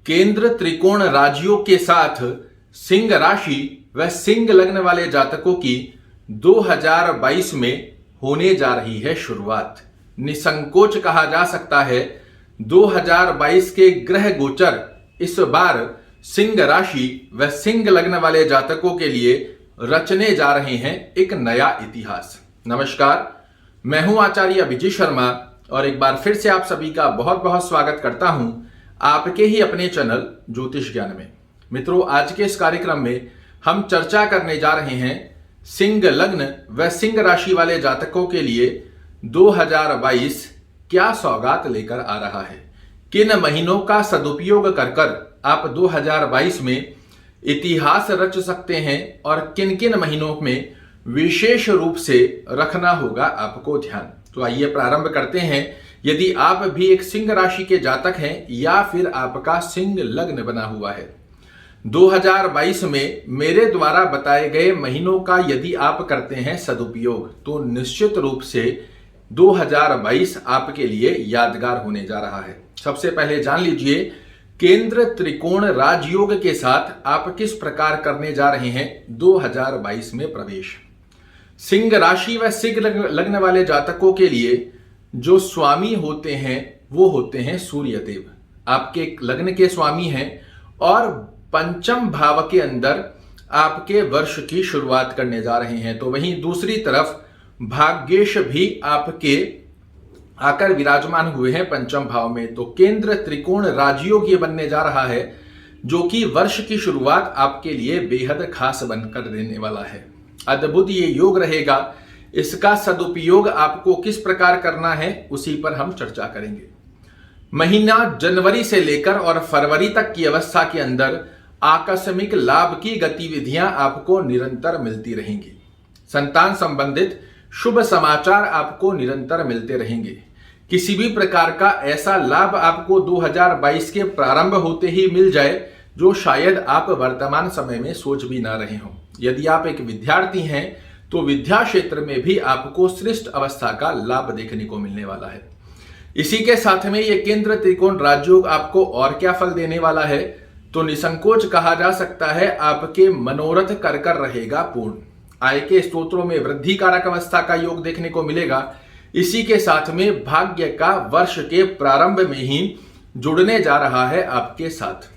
केंद्र त्रिकोण राजियों के साथ सिंह राशि व सिंह लग्न वाले जातकों की 2022 में होने जा रही है शुरुआत। निसंकोच कहा जा सकता है 2022 के ग्रह गोचर इस बार सिंह राशि व सिंह लग्न वाले जातकों के लिए रचने जा रहे हैं एक नया इतिहास। नमस्कार, मैं हूं आचार्य विजय शर्मा और एक बार फिर से आप सभी का बहुत बहुत स्वागत करता हूं आपके ही अपने चैनल ज्योतिष ज्ञान में। मित्रों, आज के इस कार्यक्रम में हम चर्चा करने जा रहे हैं सिंह लग्न व सिंह राशि वाले जातकों के लिए 2022 क्या सौगात लेकर आ रहा है। किन महीनों का सदुपयोग कर आप 2022 में इतिहास रच सकते हैं और किन किन महीनों में विशेष रूप से रखना होगा आपको ध्यान। तो आइए प्रारंभ करते हैं। यदि आप भी एक सिंह राशि के जातक हैं या फिर आपका सिंह लग्न बना हुआ है, 2022 में मेरे द्वारा बताए गए महीनों का यदि आप करते हैं सदुपयोग तो निश्चित रूप से 2022 आपके लिए यादगार होने जा रहा है। सबसे पहले जान लीजिए केंद्र त्रिकोण राजयोग के साथ आप किस प्रकार करने जा रहे हैं 2022 में प्रवेश। सिंह राशि व सिंह लग्न वाले जातकों के लिए जो स्वामी होते हैं वो होते हैं सूर्य देव। आपके लग्न के स्वामी हैं और पंचम भाव के अंदर आपके वर्ष की शुरुआत करने जा रहे हैं। तो वहीं दूसरी तरफ भाग्येश भी आपके आकर विराजमान हुए हैं पंचम भाव में। तो केंद्र त्रिकोण राजयोग ये बनने जा रहा है जो कि वर्ष की शुरुआत आपके लिए बेहद खास बनकर देने वाला है। अद्भुत ये योग रहेगा। इसका सदुपयोग आपको किस प्रकार करना है उसी पर हम चर्चा करेंगे। महीना जनवरी से लेकर और फरवरी तक की अवस्था के अंदर आकस्मिक लाभ की गतिविधियां आपको निरंतर मिलती रहेंगी। संतान संबंधित शुभ समाचार आपको निरंतर मिलते रहेंगे। किसी भी प्रकार का ऐसा लाभ आपको 2022 के प्रारंभ होते ही मिल जाए जो शायद आप वर्तमान समय में सोच भी ना रहे हो। यदि आप एक विद्यार्थी हैं तो विद्या क्षेत्र में भी आपको श्रेष्ठ अवस्था का लाभ देखने को मिलने वाला है। इसी के साथ में ये केंद्र त्रिकोण राजयोग आपको और क्या फल देने वाला है तो निसंकोच कहा जा सकता है आपके मनोरथ कर रहेगा पूर्ण। आय के स्रोतों में वृद्धि कारक अवस्था का योग देखने को मिलेगा। इसी के साथ में भाग्य का वर्ष के प्रारंभ में ही जुड़ने जा रहा है आपके साथ।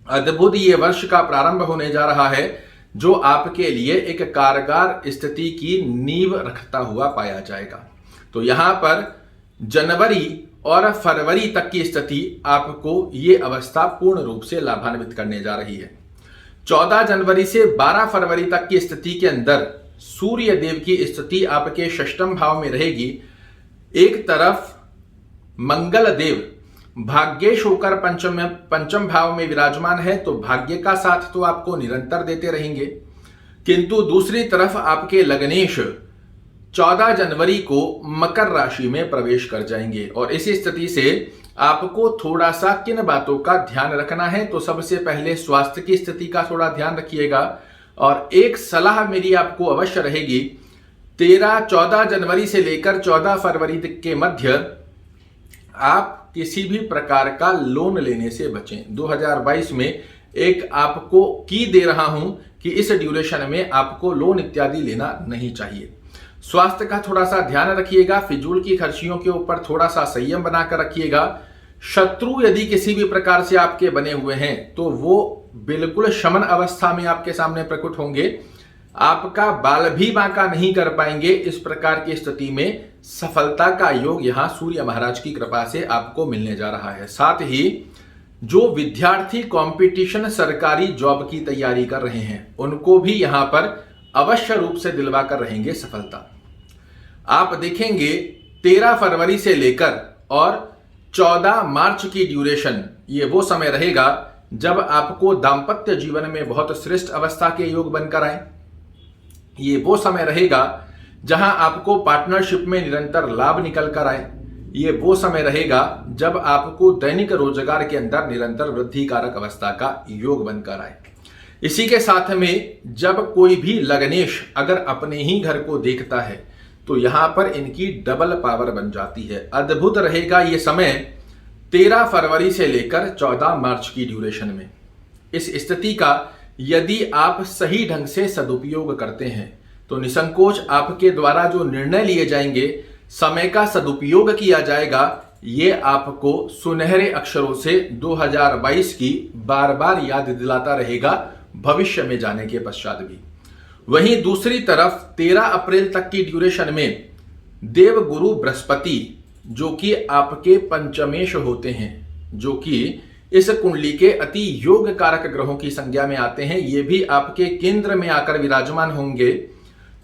अद्भुत ये वर्ष का प्रारंभ होने जा रहा है जो आपके लिए एक कारगर स्थिति की नींव रखता हुआ पाया जाएगा। तो यहां पर जनवरी और फरवरी तक की स्थिति आपको ये अवस्था पूर्ण रूप से लाभान्वित करने जा रही है। 14 जनवरी से 12 फरवरी तक की स्थिति के अंदर सूर्य देव की स्थिति आपके षष्ठम भाव में रहेगी। एक तरफ मंगल देव भाग्येश होकर पंचम भाव में विराजमान है तो भाग्य का साथ तो आपको निरंतर देते रहेंगे, किंतु दूसरी तरफ आपके लग्नेश 14 जनवरी को मकर राशि में प्रवेश कर जाएंगे। और इसी स्थिति से आपको थोड़ा सा किन बातों का ध्यान रखना है तो सबसे पहले स्वास्थ्य की स्थिति का थोड़ा ध्यान रखिएगा। और एक सलाह मेरी आपको अवश्य रहेगी, 14 जनवरी से लेकर 14 फरवरी तक के मध्य आप किसी भी प्रकार का लोन लेने से बचें। 2022 में एक आपको की दे रहा हूं कि इस ड्यूरेशन में आपको लोन इत्यादि लेना नहीं चाहिए। स्वास्थ्य का थोड़ा सा ध्यान रखिएगा। फिजूल की खर्चियों के ऊपर थोड़ा सा संयम बनाकर रखिएगा। शत्रु यदि किसी भी प्रकार से आपके बने हुए हैं तो वो बिल्कुल शमन अवस्था में आपके सामने प्रकट होंगे। आपका बाल भी बांका नहीं कर पाएंगे। इस प्रकार की स्थिति में सफलता का योग यहां सूर्य महाराज की कृपा से आपको मिलने जा रहा है। साथ ही जो विद्यार्थी कंपटीशन सरकारी जॉब की तैयारी कर रहे हैं उनको भी यहां पर अवश्य रूप से दिलवा कर रहेंगे सफलता। आप देखेंगे 13 फरवरी से लेकर और 14 मार्च की ड्यूरेशन ये वो समय रहेगा जब आपको दाम्पत्य जीवन में बहुत श्रेष्ठ अवस्था के योग बनकर आए। ये वो समय रहेगा जहां आपको पार्टनरशिप में निरंतर लाभ निकल कर आए। ये वो समय रहेगा जब आपको दैनिक रोजगार के अंदर निरंतर वृद्धि कारक अवस्था का योग बनकर आए। इसी के साथ में जब कोई भी लग्नेश अगर अपने ही घर को देखता है तो यहां पर इनकी डबल पावर बन जाती है। अद्भुत रहेगा ये समय 13 फरवरी से लेकर 14 मार्च की ड्यूरेशन में। इस स्थिति का यदि आप सही ढंग से सदुपयोग करते हैं तो निसंकोच आपके द्वारा जो निर्णय लिए जाएंगे, समय का सदुपयोग किया जाएगा, ये आपको सुनहरे अक्षरों से 2022 की बार बार याद दिलाता रहेगा भविष्य में जाने के पश्चात भी। वहीं दूसरी तरफ 13 अप्रैल तक की ड्यूरेशन में देवगुरु बृहस्पति, जो कि आपके पंचमेश होते हैं, जो कि इस कुंडली के अति योग कारक ग्रहों की संज्ञा में आते हैं, ये भी आपके केंद्र में आकर विराजमान होंगे।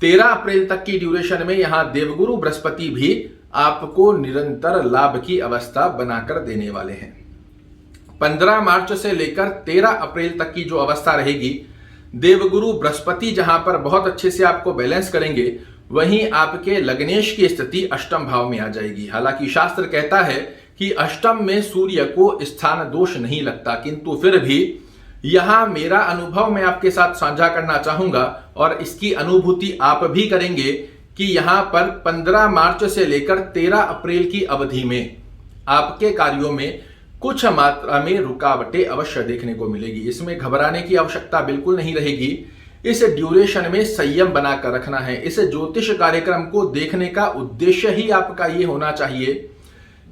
13 अप्रैल तक की ड्यूरेशन में यहां देवगुरु बृहस्पति भी आपको निरंतर लाभ की अवस्था बनाकर देने वाले हैं। 15 मार्च से लेकर 13 अप्रैल तक की जो अवस्था रहेगी, देवगुरु बृहस्पति जहां पर बहुत अच्छे से आपको बैलेंस करेंगे, वहीं आपके लग्नेश की स्थिति अष्टम भाव में आ जाएगी। हालांकि शास्त्र कहता है कि अष्टम में सूर्य को स्थान दोष नहीं लगता, किंतु फिर भी यहां मेरा अनुभव मैं आपके साथ साझा करना चाहूंगा और इसकी अनुभूति आप भी करेंगे कि यहां पर 15 मार्च से लेकर 13 अप्रैल की अवधि में आपके कार्यों में कुछ मात्रा में रुकावटें अवश्य देखने को मिलेगी। इसमें घबराने की आवश्यकता बिल्कुल नहीं रहेगी। इस ड्यूरेशन में संयम बनाकर रखना है। इस ज्योतिष कार्यक्रम को देखने का उद्देश्य ही आपका ये होना चाहिए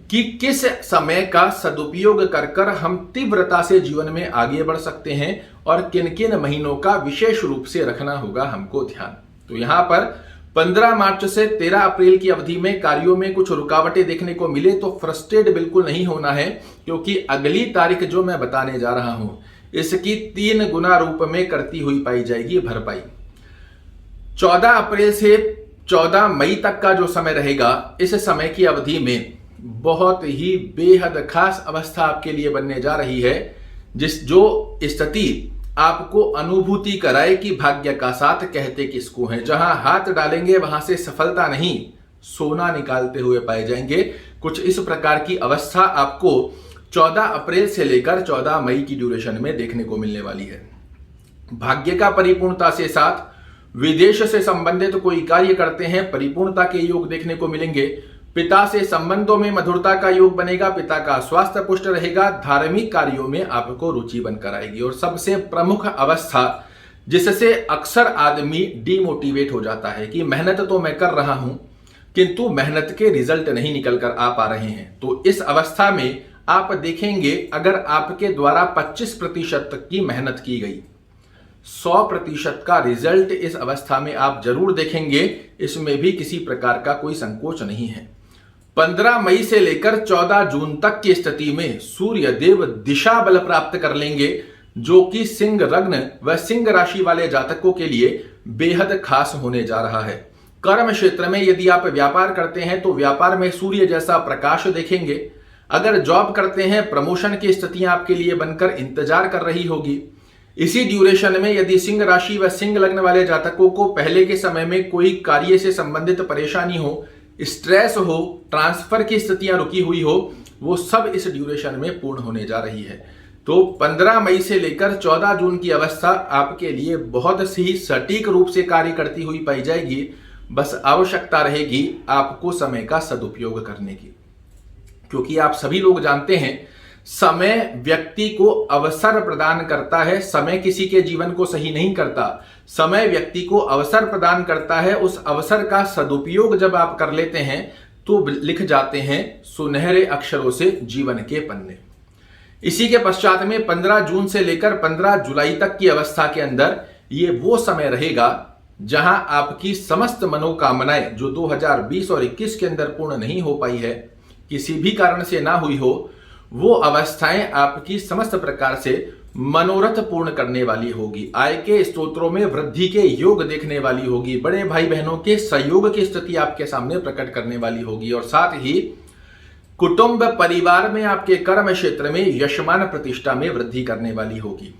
कि किस समय का सदुपयोग कर कर हम तीव्रता से जीवन में आगे बढ़ सकते हैं और किन किन महीनों का विशेष रूप से रखना होगा हमको ध्यान। तो यहां पर 15 मार्च से 13 अप्रैल की अवधि में कार्यों में कुछ रुकावटें देखने को मिले तो फ्रस्ट्रेट बिल्कुल नहीं होना है, क्योंकि अगली तारीख जो मैं बताने जा रहा हूं इसकी 3 गुना रूप में करती हुई पाई जाएगी भरपाई। 14 अप्रैल से 14 मई तक का जो समय रहेगा, इस समय की अवधि में बहुत ही बेहद खास अवस्था आपके लिए बनने जा रही है, जो स्थिति आपको अनुभूति कराए कि भाग्य का साथ कहते किसको है। जहां हाथ डालेंगे वहां से सफलता नहीं, सोना निकालते हुए पाए जाएंगे। कुछ इस प्रकार की अवस्था आपको 14 अप्रैल से लेकर 14 मई की ड्यूरेशन में देखने को मिलने वाली है। भाग्य का परिपूर्णता से साथ विदेश से संबंधित कोई कार्य करते हैं, परिपूर्णता के योग देखने को मिलेंगे। पिता से संबंधों में मधुरता का योग बनेगा, पिता का स्वास्थ्य पुष्ट रहेगा, धार्मिक कार्यों में आपको रुचि बनकर आएगी। और सबसे प्रमुख अवस्था जिससे अक्सर आदमी डिमोटिवेट हो जाता है कि मेहनत तो मैं कर रहा हूं किंतु मेहनत के रिजल्ट नहीं निकल कर आ पा रहे हैं, तो इस अवस्था में आप देखेंगे अगर आपके द्वारा 25% तक की मेहनत की गई, 100% का रिजल्ट इस अवस्था में आप जरूर देखेंगे। इसमें भी किसी प्रकार का कोई संकोच नहीं है। 15 मई से लेकर 14 जून तक की स्थिति में सूर्य देव दिशा बल प्राप्त कर लेंगे, जो कि सिंह लग्न व सिंह राशि वाले जातकों के लिए बेहद खास होने जा रहा है। कर्म क्षेत्र में यदि आप व्यापार करते हैं तो व्यापार में सूर्य जैसा प्रकाश देखेंगे। अगर जॉब करते हैं, प्रमोशन की स्थितियां आपके लिए बनकर इंतजार कर रही होगी। इसी ड्यूरेशन में यदि सिंह राशि व सिंह लग्न वाले जातकों को पहले के समय में कोई कार्य से संबंधित परेशानी हो, स्ट्रेस हो, ट्रांसफर की स्थितियां रुकी हुई हो, वो सब इस ड्यूरेशन में पूर्ण होने जा रही है। तो 15 मई से लेकर 14 जून की अवस्था आपके लिए बहुत ही सटीक रूप से कार्य करती हुई पाई जाएगी। बस आवश्यकता रहेगी आपको समय का सदुपयोग करने की, क्योंकि आप सभी लोग जानते हैं समय व्यक्ति को अवसर प्रदान करता है। समय किसी के जीवन को सही नहीं करता, समय व्यक्ति को अवसर प्रदान करता है। उस अवसर का सदुपयोग जब आप कर लेते हैं तो लिख जाते हैं सुनहरे अक्षरों से जीवन के पन्ने। इसी के पश्चात में 15 जून से लेकर 15 जुलाई तक की अवस्था के अंदर ये वो समय रहेगा जहां आपकी समस्त मनोकामनाएं जो 2020 और 21 के अंदर पूर्ण नहीं हो पाई है, किसी भी कारण से ना हुई हो, वो अवस्थाएं आपकी समस्त प्रकार से मनोरथ पूर्ण करने वाली होगी। आय के स्त्रोत्रों में वृद्धि के योग देखने वाली होगी। बड़े भाई बहनों के सहयोग की स्थिति आपके सामने प्रकट करने वाली होगी। और साथ ही कुटुंब परिवार में आपके कर्म क्षेत्र में यशमान प्रतिष्ठा में वृद्धि करने वाली होगी।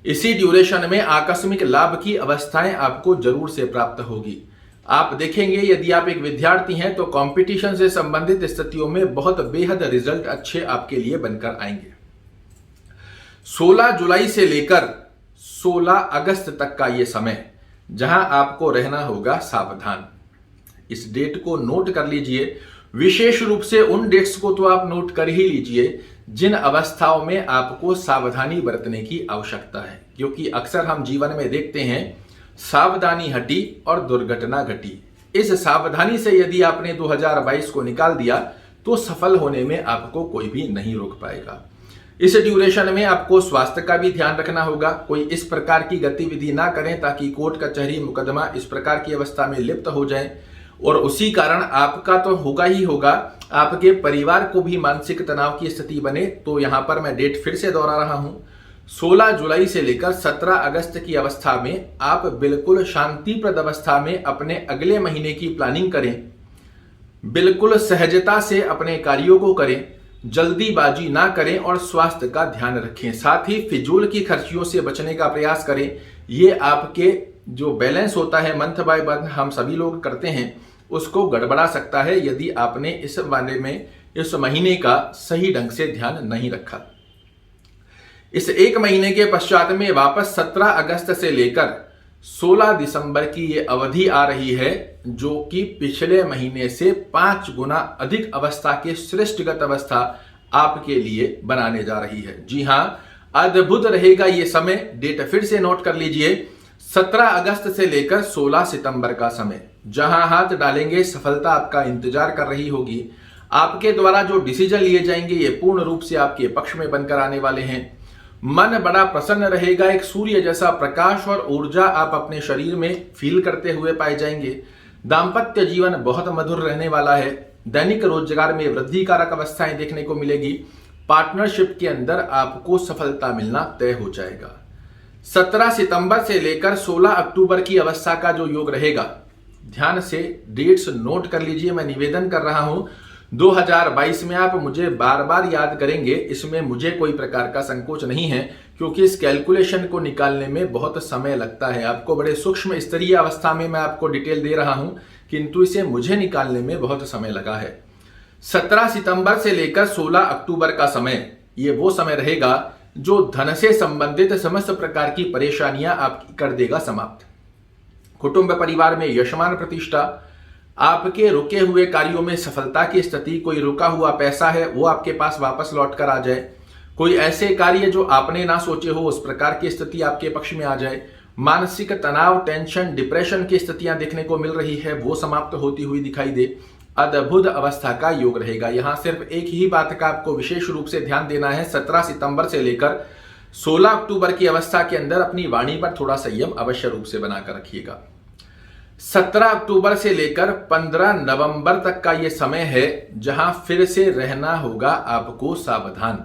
इसी ड्यूरेशन में आकस्मिक लाभ की अवस्थाएं आपको जरूर से प्राप्त होगी। आप देखेंगे यदि आप एक विद्यार्थी हैं तो कंपटीशन से संबंधित स्थितियों में बहुत बेहद रिजल्ट अच्छे आपके लिए बनकर आएंगे। 16 जुलाई से लेकर 16 अगस्त तक का यह समय जहां आपको रहना होगा सावधान। इस डेट को नोट कर लीजिए। विशेष रूप से उन डेट्स को तो आप नोट कर ही लीजिए जिन अवस्थाओं में आपको सावधानी बरतने की आवश्यकता है, क्योंकि अक्सर हम जीवन में देखते हैं सावधानी हटी और दुर्घटना घटी। इस सावधानी से यदि आपने 2022 को निकाल दिया तो सफल होने में आपको कोई भी नहीं रोक पाएगा। इस ड्यूरेशन में आपको स्वास्थ्य का भी ध्यान रखना होगा। कोई इस प्रकार की गतिविधि ना करें ताकि कोर्ट कचहरी मुकदमा इस प्रकार की अवस्था में लिप्त हो जाए, और उसी कारण आपका तो होगा ही होगा, आपके परिवार को भी मानसिक तनाव की स्थिति बने। तो यहां पर मैं डेट फिर से दोहरा रहा हूं, 16 जुलाई से लेकर 17 अगस्त की अवस्था में आप बिल्कुल शांतिप्रद अवस्था में अपने अगले महीने की प्लानिंग करें। बिल्कुल सहजता से अपने कार्यों को करें, जल्दीबाजी ना करें और स्वास्थ्य का ध्यान रखें। साथ ही फिजूल की खर्चियों से बचने का प्रयास करें। ये आपके जो बैलेंस होता है मंथ बाय मंथ हम सभी लोग करते हैं, उसको गड़बड़ा सकता है यदि आपने इस बारे में इस महीने का सही ढंग से ध्यान नहीं रखा। इस एक महीने के पश्चात में वापस 17 अगस्त से लेकर 16 दिसंबर की ये अवधि आ रही है, जो कि पिछले महीने से 5 गुना अधिक अवस्था के श्रेष्ठगत अवस्था आपके लिए बनाने जा रही है। जी हां, अद्भुत रहेगा ये समय। डेट फिर से नोट कर लीजिए, 17 अगस्त से लेकर 16 सितंबर का समय। जहां हाथ डालेंगे सफलता आपका इंतजार कर रही होगी। आपके द्वारा जो डिसीजन लिए जाएंगे ये पूर्ण रूप से आपके पक्ष में बनकर आने वाले हैं। मन बड़ा प्रसन्न रहेगा, एक सूर्य जैसा प्रकाश और ऊर्जा आप अपने शरीर में फील करते हुए पाए जाएंगे। दाम्पत्य जीवन बहुत मधुर रहने वाला है। दैनिक रोजगार में वृद्धि कारक अवस्थाएं देखने को मिलेगी। पार्टनरशिप के अंदर आपको सफलता मिलना तय हो जाएगा। 17 सितंबर से लेकर 16 अक्टूबर की अवस्था का जो योग रहेगा, ध्यान से डेट्स नोट कर लीजिए। मैं निवेदन कर रहा हूं, 2022 में आप मुझे बार बार याद करेंगे, इसमें मुझे कोई प्रकार का संकोच नहीं है, क्योंकि इस कैलकुलेशन को निकालने में बहुत समय लगता है। आपको बड़े सूक्ष्म स्तरीय अवस्था में मैं आपको डिटेल दे रहा हूं, किंतु इसे मुझे निकालने में बहुत समय लगा है। 17 सितंबर से लेकर 16 अक्टूबर का समय, ये वो समय रहेगा जो धन से संबंधित समस्त प्रकार की परेशानियां आपकी कर देगा समाप्त। कुटुंब परिवार में यशमान प्रतिष्ठा, आपके रुके हुए कार्यों में सफलता की स्थिति, कोई रुका हुआ पैसा है वो आपके पास वापस लौट कर आ जाए, कोई ऐसे कार्य जो आपने ना सोचे हो उस प्रकार की स्थिति आपके पक्ष में आ जाए। मानसिक तनाव, टेंशन, डिप्रेशन की स्थितियां देखने को मिल रही है, वो समाप्त होती हुई दिखाई दे। अद्भुत अवस्था का योग रहेगा। यहां सिर्फ एक ही बात का आपको विशेष रूप से ध्यान देना है, 17 सितंबर से लेकर 16 अक्टूबर की अवस्था के अंदर अपनी वाणी पर थोड़ा संयम अवश्य रूप से बनाकर रखिएगा। 17 अक्टूबर से लेकर 15 नवंबर तक का यह समय है जहां फिर से रहना होगा आपको सावधान।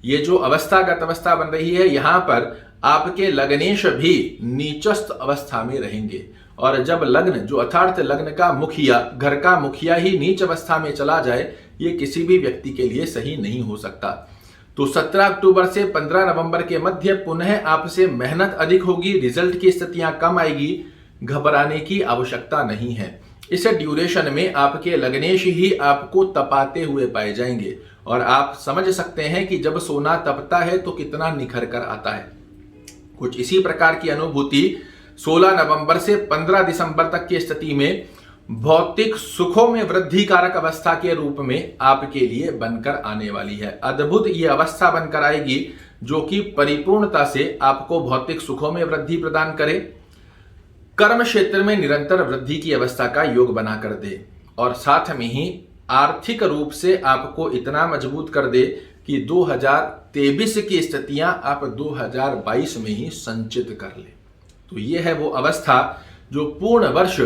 ये जो अवस्थागत अवस्था बन रही है, यहां पर आपके लग्नेश भी नीचस्थ अवस्था में रहेंगे, और जब लग्न जो अर्थात लग्न का मुखिया, घर का मुखिया ही नीच अवस्था में चला जाए, ये किसी भी व्यक्ति के लिए सही नहीं हो सकता। तो 17 अक्टूबर से 15 नवंबर के मध्य पुनः आपसे मेहनत अधिक होगी, रिजल्ट की स्थितियां कम आएगी, घबराने की आवश्यकता नहीं है। इस ड्यूरेशन में आपके लग्नेश ही आपको तपाते हुए पाए जाएंगे, और आप समझ सकते हैं कि जब सोना तपता है तो कितना निखर कर आता है। कुछ इसी प्रकार की अनुभूति 16 नवंबर से 15 दिसंबर तक की स्थिति में भौतिक सुखों में वृद्धि कारक अवस्था के रूप में आपके लिए बनकर आने वाली है। अद्भुत ये अवस्था बनकर आएगी जो कि परिपूर्णता से आपको भौतिक सुखों में वृद्धि प्रदान करे, कर्म क्षेत्र में निरंतर वृद्धि की अवस्था का योग बना कर दे, और साथ में ही आर्थिक रूप से आपको इतना मजबूत कर दे कि 2023 की स्थितियां आप 2022 में ही संचित कर ले। तो ये है वो अवस्था जो पूर्ण वर्ष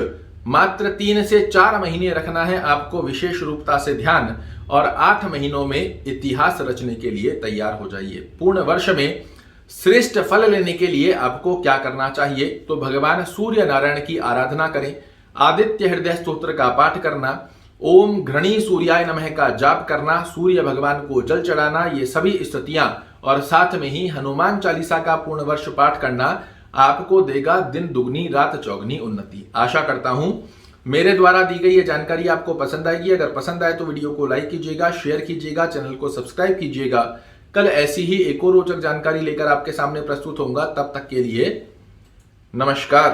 मात्र 3 से 4 महीने रखना है आपको विशेष रूपता से ध्यान, और 8 महीनों में इतिहास रचने के लिए तैयार हो जाइए। पूर्ण वर्ष में श्रेष्ठ फल लेने के लिए आपको क्या करना चाहिए, तो भगवान सूर्य नारायण की आराधना करें, आदित्य हृदय स्तोत्र का पाठ करना, ओम घृणी सूर्याय नमः का जाप करना, सूर्य भगवान को जल चढ़ाना, ये सभी स्थितियां, और साथ में ही हनुमान चालीसा का पूर्ण वर्ष पाठ करना आपको देगा दिन दुगनी रात चौगनी उन्नति। आशा करता हूं मेरे द्वारा दी गई ये जानकारी आपको पसंद आएगी। अगर पसंद आए तो वीडियो को लाइक कीजिएगा, शेयर कीजिएगा, चैनल को सब्सक्राइब कीजिएगा। कल ऐसी ही एक और रोचक जानकारी लेकर आपके सामने प्रस्तुत होऊंगा। तब तक के लिए नमस्कार।